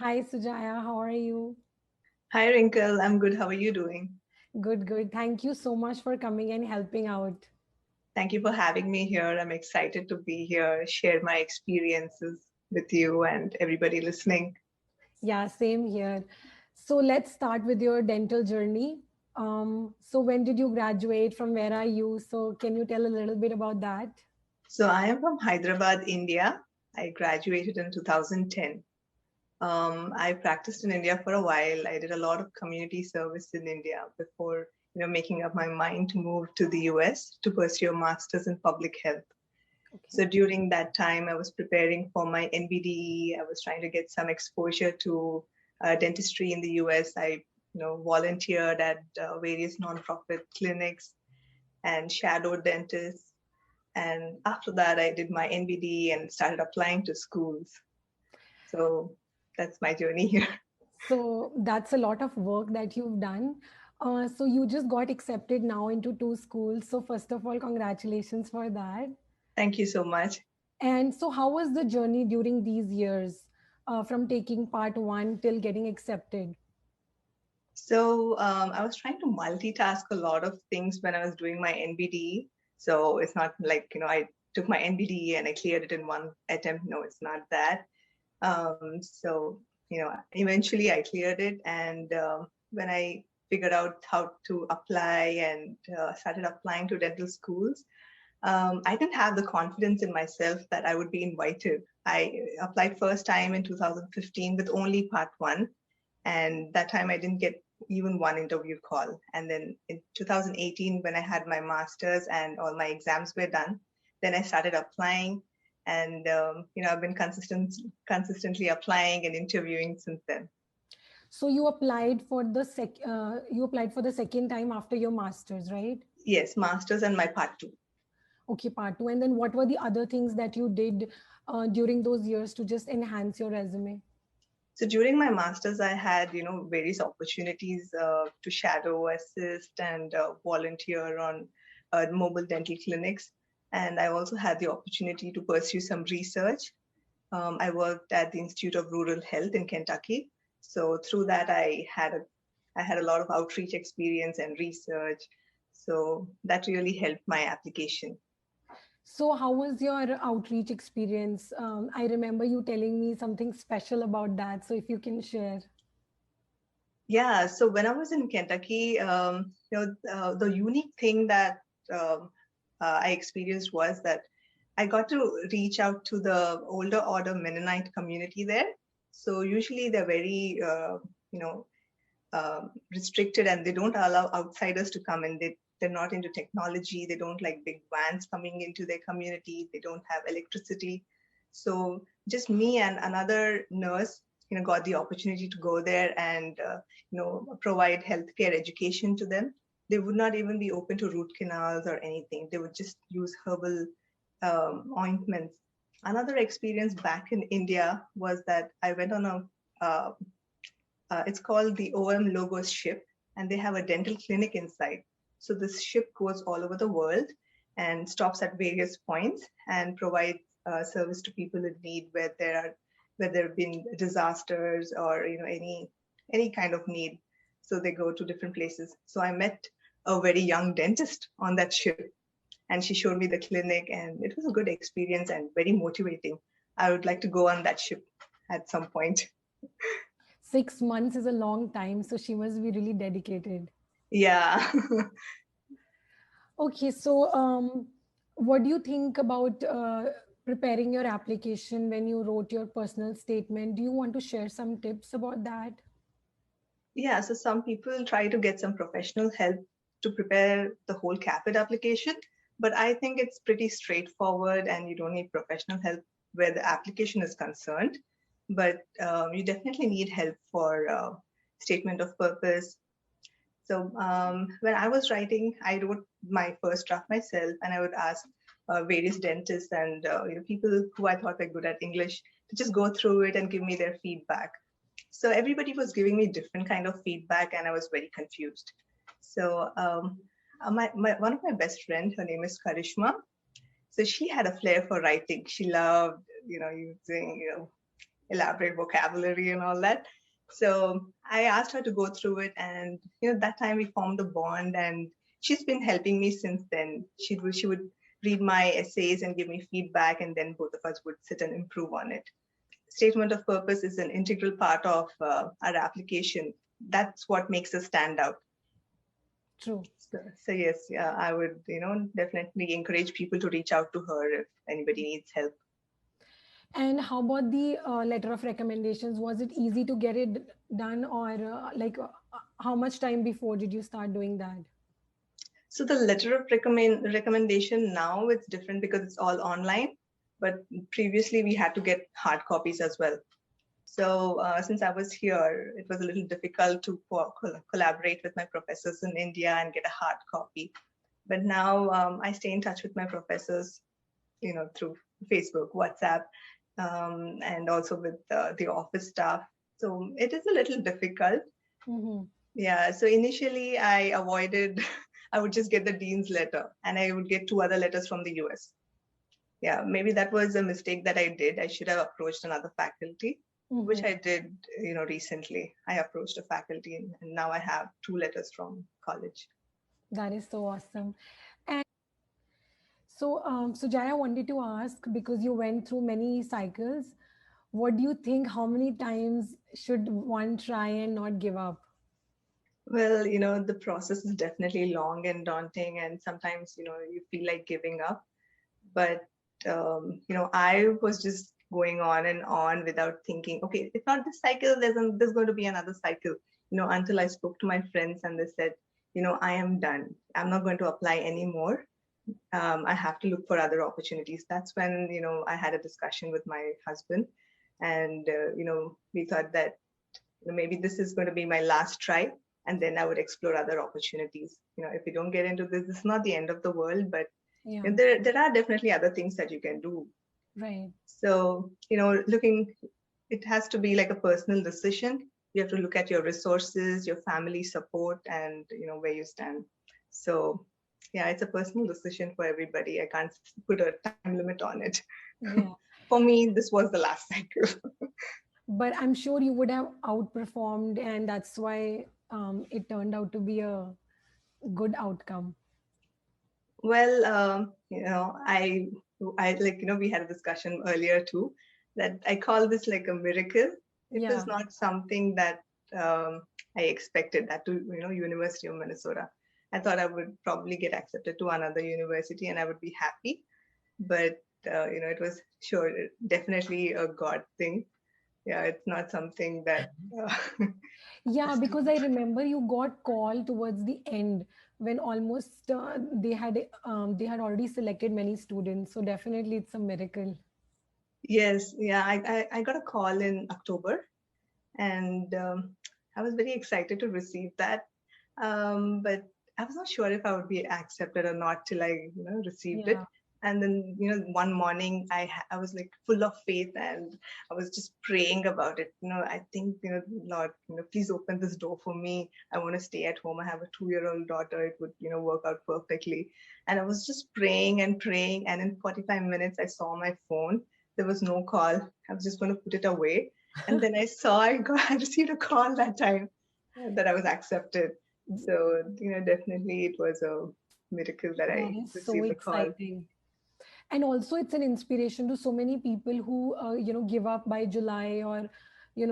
Hi, Sujaya. How are you? Hi, Wrinkle. I'm good. How are you doing? Good, good. Thank you so much for coming and helping out. Thank you for having me here. I'm excited to be here, share my experiences with you and everybody listening. Yeah, same here. So let's start with your dental journey. So when did you graduate? From where are you? So can you tell a little bit about that? So, I am from Hyderabad, India. I graduated in 2010. I practiced in India for a while. I did a lot of community service in India before, making up my mind to move to the US to pursue a master's in public health. Okay. So during that time, I was preparing for my NBDE. I was trying to get some exposure to dentistry in the US. I, volunteered at various nonprofit clinics and shadowed dentists. And after that, I did my NBDE and started applying to schools. So that's my journey here. So that's a lot of work that you've done. So you just got accepted now into two schools. So first of all, congratulations for that. Thank you so much. And so, how was the journey during these years from taking part one till getting accepted? So I was trying to multitask a lot of things when I was doing my NBDE. So it's not like, I took my NBDE and I cleared it in one attempt. No, it's not that. So, eventually I cleared it. And when I figured out how to apply and started applying to dental schools, I didn't have the confidence in myself that I would be invited. I applied first time in 2015 with only part one. And that time I didn't get even one interview call. And then in 2018, when I had my master's and all my exams were done, then I started applying. And I've been consistently applying and interviewing since then. So you applied for the second time after your masters, right? Yes, master's and my part two. Okay, part two. And then what were the other things that you did during those years to just enhance your resume? So during my masters, I had various opportunities to shadow, assist, and volunteer on mobile dental clinics. And I also had the opportunity to pursue some research. I worked at the Institute of Rural Health in Kentucky. So through that, I had a lot of outreach experience and research. So that really helped my application. So, how was your outreach experience? I remember you telling me something special about that. So, if you can share. Yeah, so when I was in Kentucky, the unique thing that I experienced was that I got to reach out to the older order Mennonite community there. So usually they're very, you know, restricted and they don't allow outsiders to come in. They're not into technology. They don't like big vans coming into their community. They don't have electricity. So just me and another nurse, got the opportunity to go there and, provide healthcare education to them. They would not even be open to root canals or anything. They would just use herbal ointments. Another experience back in India was that I went on uh, it's called the OM Logos ship, and they have a dental clinic inside. So this ship goes all over the world and stops at various points and provides service to people in need where there have been disasters or any kind of need. So they go to different places. So I met a very young dentist on that ship, and she showed me the clinic, and it was a good experience and very motivating. I would like to go on that ship at some point. 6 months is a long time. So, she must be really dedicated. Yeah. Okay, so what do you think about preparing your application when you wrote your personal statement? Do you want to share some tips about that? Yeah, so some people try to get some professional help to prepare the whole CAPIT application, but I think it's pretty straightforward and you don't need professional help where the application is concerned. But you definitely need help for statement of purpose. So when I was writing, I wrote my first draft myself, and I would ask various dentists and people who I thought were good at English to just go through it and give me their feedback. So everybody was giving me different kind of feedback, and I was very confused. So my one of my best friend, her name is Karishma. So she had a flair for writing. She loved using elaborate vocabulary and all that. So I asked her to go through it, and that time we formed a bond, and she's been helping me since then. She would read my essays and give me feedback, and then both of us would sit and improve on it. Statement of purpose is an integral part of our application. That's what makes us stand out. True. So yes, yeah, I would, definitely encourage people to reach out to her if anybody needs help. And how about the letter of recommendations? Was it easy to get it done, or how much time before did you start doing that? So the letter of recommendation now it's different because it's all online, but previously we had to get hard copies as well. So since I was here, it was a little difficult to collaborate with my professors in India and get a hard copy. But now I stay in touch with my professors, through Facebook, WhatsApp, and also with the office staff. So it is a little difficult. Mm-hmm. Yeah. So initially I avoided, I would just get the dean's letter, and I would get 2 other letters from the US. Yeah, maybe that was a mistake that I did. I should have approached another faculty, which I did, recently. I approached a faculty, and now I have 2 letters from college. That is so awesome. And so Jaya, I wanted to ask, because you went through many cycles, what do you think? How many times should one try and not give up? Well, the process is definitely long and daunting, and sometimes, you feel like giving up. But, I was just going on and on without thinking, okay, if not this cycle, there's going to be another cycle, until I spoke to my friends and they said, I am done. I'm not going to apply anymore. I have to look for other opportunities. That's when, I had a discussion with my husband, and, we thought that maybe this is going to be my last try, and then I would explore other opportunities. If you don't get into this is not the end of the world, but Yeah. there are definitely other things that you can do. Right. So, it has to be like a personal decision. You have to look at your resources, your family support, and where you stand. So yeah, it's a personal decision for everybody. I can't put a time limit on it. Yeah. For me, this was the last cycle. But I'm sure you would have outperformed, and that's why it turned out to be a good outcome. Well, I like, we had a discussion earlier too, that I call this like a miracle. It Yeah. is not something that I expected that to, University of Minnesota. I thought I would probably get accepted to another university and I would be happy. But, it was definitely a God thing. Yeah, it's not something that. Yeah, because I remember you got called towards the end when almost they had already selected many students. So definitely it's a miracle. Yes, yeah, I got a call in October, and I was very excited to receive that. But I was not sure if I would be accepted or not till I, received it. Yeah. And then, one morning I was like full of faith, and I was just praying about it. I think, Lord, please open this door for me. I want to stay at home. I have a 2-year-old daughter. It would, work out perfectly. And I was just praying and praying. And in 45 minutes, I saw my phone. There was no call. I was just going to put it away. And then I received a call that time that I was accepted. So, definitely it was a miracle that That I is so received the call. exciting. And also it's an inspiration to so many people who give up by July, or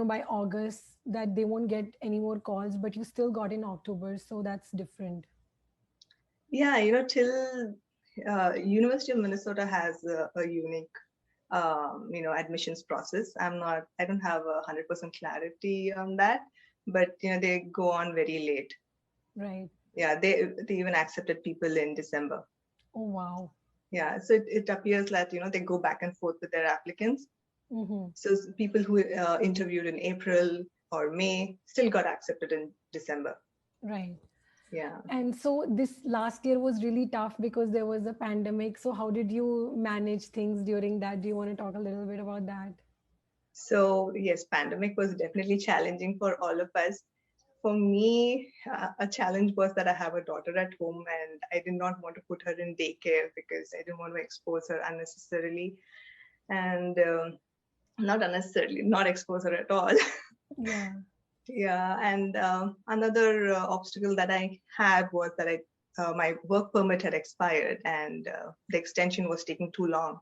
by August, that they won't get any more calls, but you still got in October, so that's different. Yeah, till University of Minnesota has a unique, admissions process. I don't have 100% clarity on that, but, they go on very late. Right. Yeah, they even accepted people in December. Oh, wow. Yeah, so it appears that, they go back and forth with their applicants. Mm-hmm. So people who interviewed in April or May still got accepted in December. Right. Yeah. And so this last year was really tough because there was a pandemic. So how did you manage things during that? Do you want to talk a little bit about that? So yes, pandemic was definitely challenging for all of us. For me, a challenge was that I have a daughter at home and I did not want to put her in daycare because I didn't want to expose her unnecessarily. And not unnecessarily, not exposure at all. Yeah. Yeah, and another obstacle that I had was that my work permit had expired, and the extension was taking too long.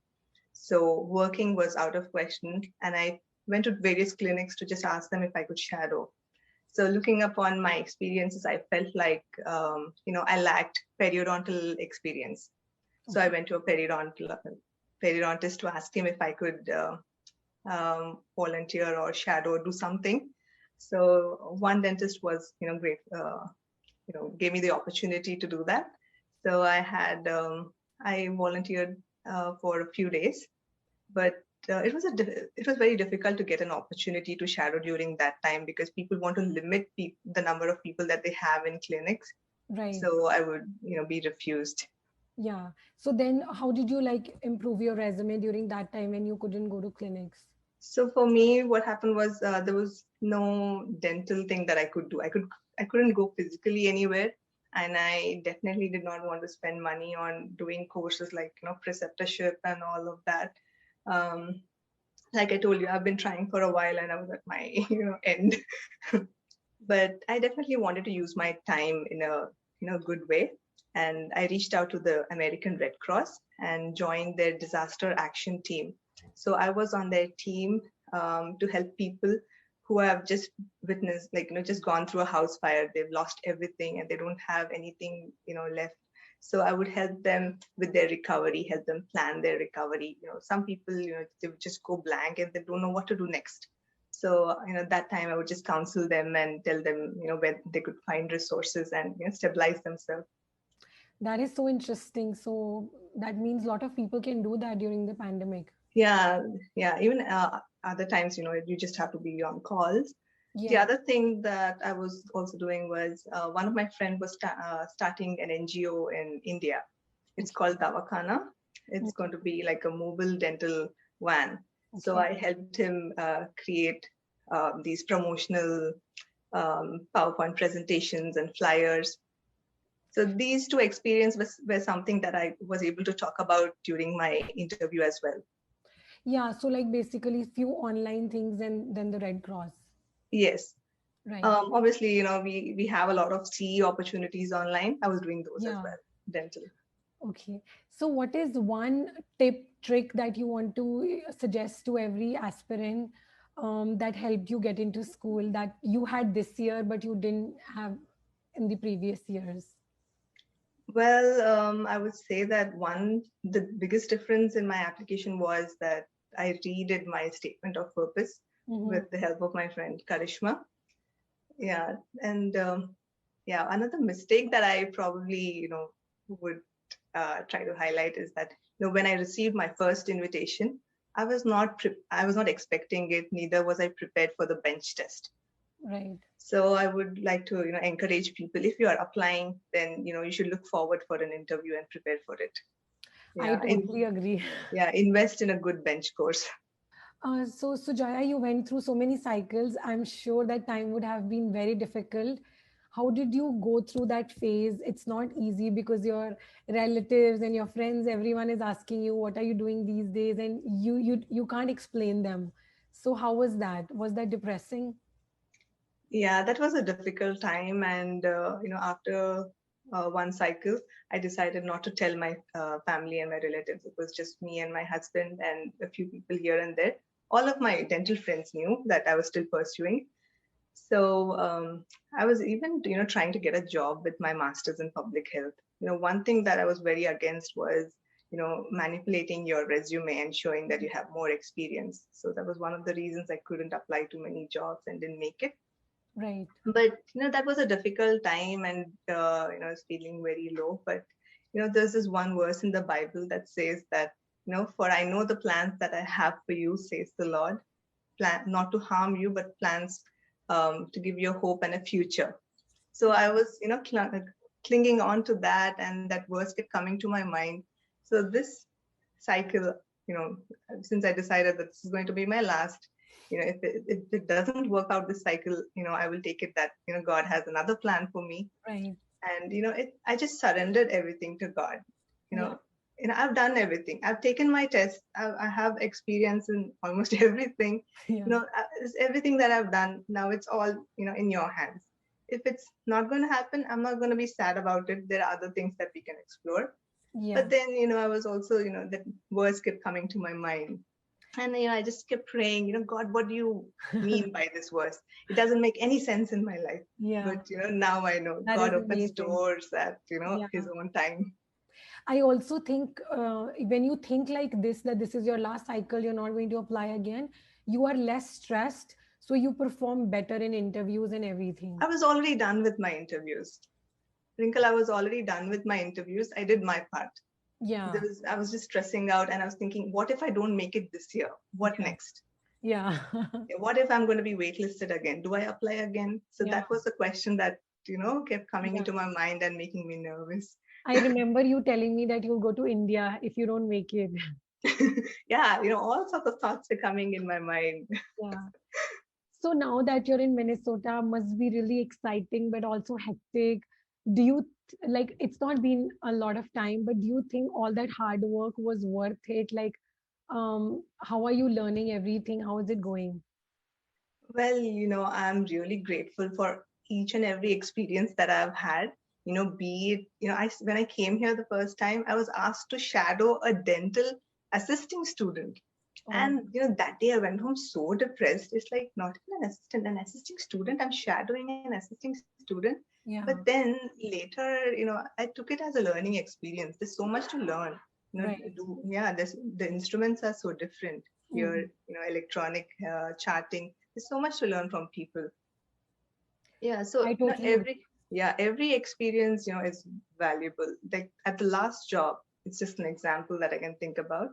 So working was out of question, and I went to various clinics to just ask them if I could shadow. So looking upon my experiences, I felt like I lacked periodontal experience. So I Okay. went to a periodontist to ask him if I could volunteer or shadow or do something. So one dentist was great, gave me the opportunity to do that. So I volunteered for a few days, but it was very difficult to get an opportunity to shadow during that time because people want to limit the number of people that they have in clinics. Right. So I would be refused. Yeah. So then how did you like improve your resume during that time when you couldn't go to clinics? So for me, what happened was there was no dental thing that I could do. I couldn't go physically anywhere, and I definitely did not want to spend money on doing courses like preceptorship and all of that. Um, like I told you, I've been trying for a while, and I was at my end. But I definitely wanted to use my time in a good way, and I reached out to the American Red Cross and joined their disaster action team. So I was on their team to help people who have just witnessed, like just gone through a house fire. They've lost everything and they don't have anything left. So I would help them with their recovery, help them plan their recovery. Some people they would just go blank and they don't know what to do next. So that time I would just counsel them and tell them where they could find resources and stabilize themselves. That is so interesting. So that means a lot of people can do that during the pandemic. Yeah, yeah. Even other times, you just have to be on calls. The Yeah. other thing that I was also doing was one of my friend was starting an NGO in India. It's Okay. called Davakhana. It's going Okay. to be like a mobile dental van. So Okay. I helped him create these promotional PowerPoint presentations and flyers. So these two experiences were something that I was able to talk about during my interview as well. Yeah. So like basically few online things and then the Red Cross. Yes. Right. Obviously, we have a lot of CE opportunities online. I was doing those as Yeah. well, dental. Okay. So what is one tip, trick that you want to suggest to every aspirant that helped you get into school that you had this year but you didn't have in the previous years? Well, I would say that the biggest difference in my application was that I redid my statement of purpose Mm-hmm. with the help of my friend Karishma. Yeah, and yeah, another mistake that I probably would try to highlight is that when I received my first invitation, I was not expecting it. Neither was I prepared for the bench test. Right. So I would like to encourage people, if you are applying, then you should look forward for an interview and prepare for it. I Yeah, totally agree. yeah, invest in a good bench course. So, Sujaya, you went through so many cycles. I'm sure that time would have been very difficult. How did you go through that phase? It's not easy because your relatives and your friends, everyone is asking you, "What are you doing these days?" And you can't explain them. So, how was that? Was that depressing? Yeah, that was a difficult time, and after one cycle, I decided not to tell my family and my relatives. It was just me and my husband and a few people here and there. All of my dental friends knew that I was still pursuing. So I was even trying to get a job with my master's in public health. One thing that I was very against was manipulating your resume and showing that you have more experience. So that was one of the reasons I couldn't apply to many jobs and didn't make it. Right. But that was a difficult time, and I was feeling very low. But there's this one verse in the Bible that says that for I know the plans that I have for you, says the Lord, plan not to harm you, but plans to give you a hope and a future. So I was clinging on to that, and that verse kept coming to my mind. So this cycle, you know since I decided that this is going to be my last, if it doesn't work out this cycle, I will take it that God has another plan for me. Right. And I just surrendered everything to God. you Yeah. know I've done everything. I've taken my test. I have experience in almost everything. Yeah. It's everything that I've done. Now it's all, in your hands. If it's not going to happen, I'm not going to be sad about it. There are other things that we can explore. Yeah. But then, I was also, that words kept coming to my mind. And, I just kept praying, God, what do you mean by this verse? It doesn't make any sense in my life. Yeah. But, now I know That God is opens amazing. doors at, Yeah. his own time. I also think when you think like this, that this is your last cycle, you're not going to apply again, you are less stressed. So you perform better in interviews and everything. I was already done with my interviews. Wrinkle, I was already done with my interviews. I did my part. Yeah. I was just stressing out and I was thinking, what if I don't make it this year? What Yeah. next? Yeah. What if I'm going to be waitlisted again? Do I apply again? So Yeah. that was the question that, kept coming Yeah. into my mind and making me nervous. I remember you telling me that you'll go to India if you don't make it. Yeah, all sorts of thoughts are coming in my mind. Yeah. So now that you're in Minnesota, must be really exciting, but also hectic. Do you like it's not been a lot of time, but do you think all that hard work was worth it? Like, how are you learning everything? How is it going? Well, I'm really grateful for each and every experience that I've had. Be it, when I came here the first time, I was asked to shadow a dental assisting student. Oh, And, that day I went home so depressed. It's like not even an assisting student. I'm shadowing an assisting student. But yeah, then later, I took it as a learning experience. There's so much to learn. right. The instruments are so different here, Mhm. electronic charting. There's so much to learn from people. Yeah, so I totally agree. every experience, is valuable. Like at the last job, it's just an example that I can think about.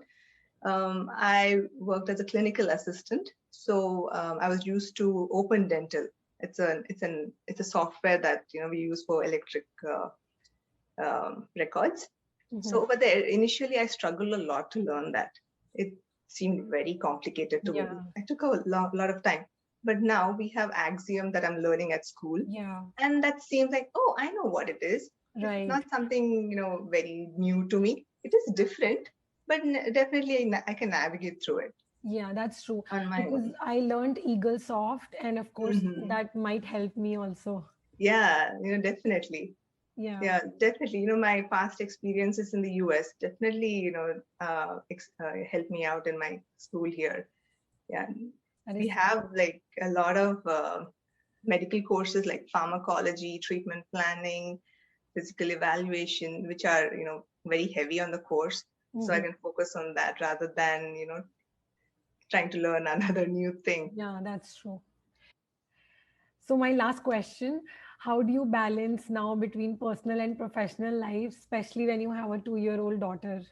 I worked as a clinical assistant, so I was used to Open Dental. It's a software that we use for electric records. Mhm. So over there, initially I struggled a lot to learn that. It seemed very complicated to me. Yeah, I took a lot of time. But now we have Axiom that I'm learning at school. yeah, And that seems like, oh, I know what it is. It's right. not something, very new to me. It is different, but definitely I can navigate through it Yeah, that's true. on my Because own. I learned Eagle Soft, and of course, Hmm. that might help me also. Yeah, definitely. Yeah, Yeah, definitely. My past experiences in the US definitely, helped me out in my school here. Yeah, that we is have like a lot of medical courses like pharmacology, treatment planning, physical evaluation, which are, very heavy on the course. So I mhm. can focus on that rather than, trying to learn another new thing. Yeah, that's true. So, my last question, how do you balance now between personal and professional life, especially when you have a 2-year-old daughter?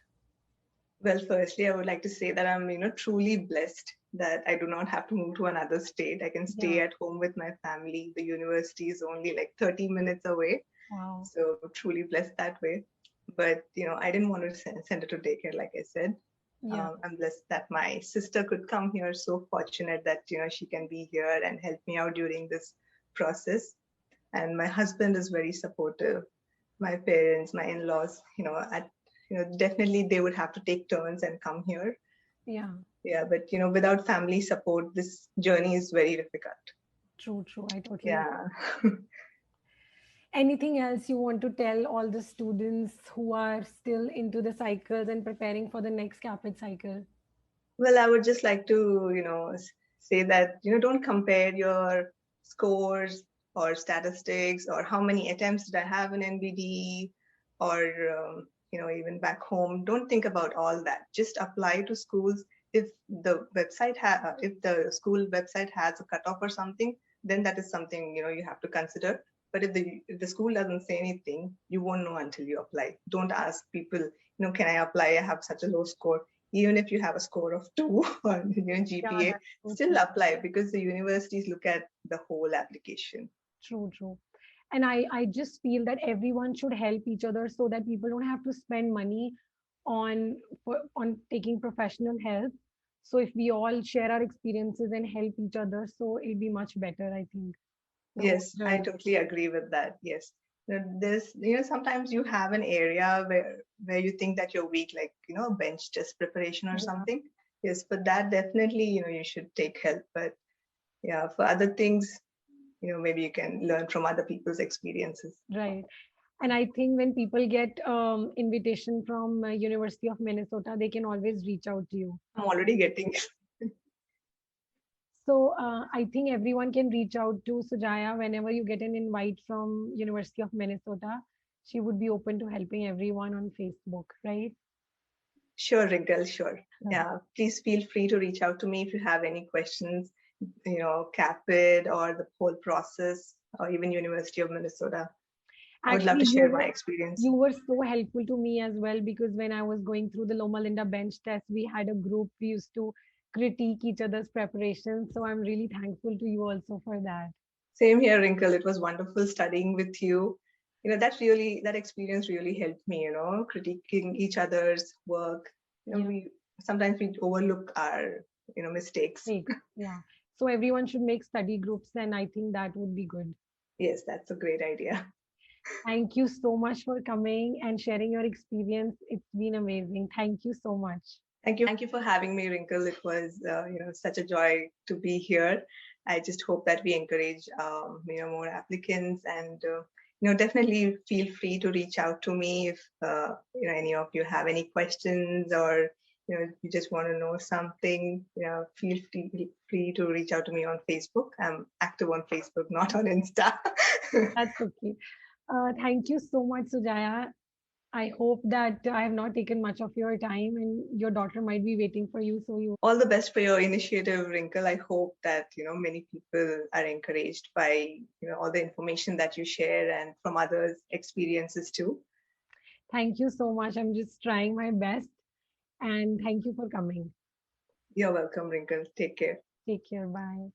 Well, firstly, I would like to say that I'm, truly blessed that I do not have to move to another state. I can stay Yeah, at home with my family. The university is only like 30 minutes away. wow. So truly blessed that way. But, I didn't want to send her to daycare, like I said. Yeah, I'm blessed that my sister could come here. So fortunate that, she can be here and help me out during this process. And my husband is very supportive. My parents, my in-laws, definitely they would have to take turns and come here. yeah, Yeah, but without family support, this journey is very difficult. true, true. I totally agree. Yeah. Anything else you want to tell all the students who are still into the cycles and preparing for the next capit cycle? Well, I would just like to, say that, don't compare your scores or statistics or how many attempts did I have in NBD or, even back home. Don't think about all that. Just apply to schools. If the school website has a cutoff or something, then that is something, you have to consider. But if the school doesn't say anything, you won't know until you apply. Don't ask people, can I apply? I have such a low score. Even if you have a score of 2 on your Yeah, GPA, that's so still true. apply because the universities look at the whole application. True, true. And I just feel that everyone should help each other so that people don't have to spend money on taking professional help. So if we all share our experiences and help each other, so it'd be much better, I think, the whole Yes, I journey. totally agree with that. Yes. Sometimes you have an area where where you think that you're weak, like, bench test preparation or Yeah, something. Yes, for that, definitely, you should take help. But yeah, for other things, maybe you can learn from other people's experiences. right. And I think when people get invitation from University of Minnesota, they can always reach out to you. I'm already getting. So I think everyone can reach out to Sujaya whenever you get an invite from University of Minnesota. She would be open to helping everyone on Facebook, right? Sure, Wrinkle, sure. Right. Yeah, please feel free to reach out to me if you have any questions, CAPID or the whole process, or even University of Minnesota. I would love Actually, to share my experience. you were so helpful to me as well because when I was going through the Loma Linda bench test, we had a group. We used to critique each other's preparations. So I'm really thankful to you also for that. Same here, Wrinkle. It was wonderful studying with you. That experience really helped me, critiquing each other's work. Yeah. We sometimes we overlook our, mistakes. Thanks. Yeah. So everyone should make study groups, and I think that would be good. Yes, that's a great idea. Thank you so much for coming and sharing your experience. It's been amazing. Thank you so much. Thank you for having me, Wrinkle. It was, such a joy to be here. I just hope that we encourage, more applicants, and definitely feel free to reach out to me if any of you have any questions, or you just want to know something. Feel free to reach out to me on Facebook. I'm active on Facebook, not on Insta. That's okay. Thank you so much, Sujaya. I hope that I have not taken much of your time and your daughter might be waiting for you. So you All the best for your initiative, Wrinkle. I hope that many people are encouraged by all the information that you share and from others' experiences too. thank you so much. I'm just trying my best and thank you for coming. You're welcome, Wrinkle. Take care. Take care. Bye.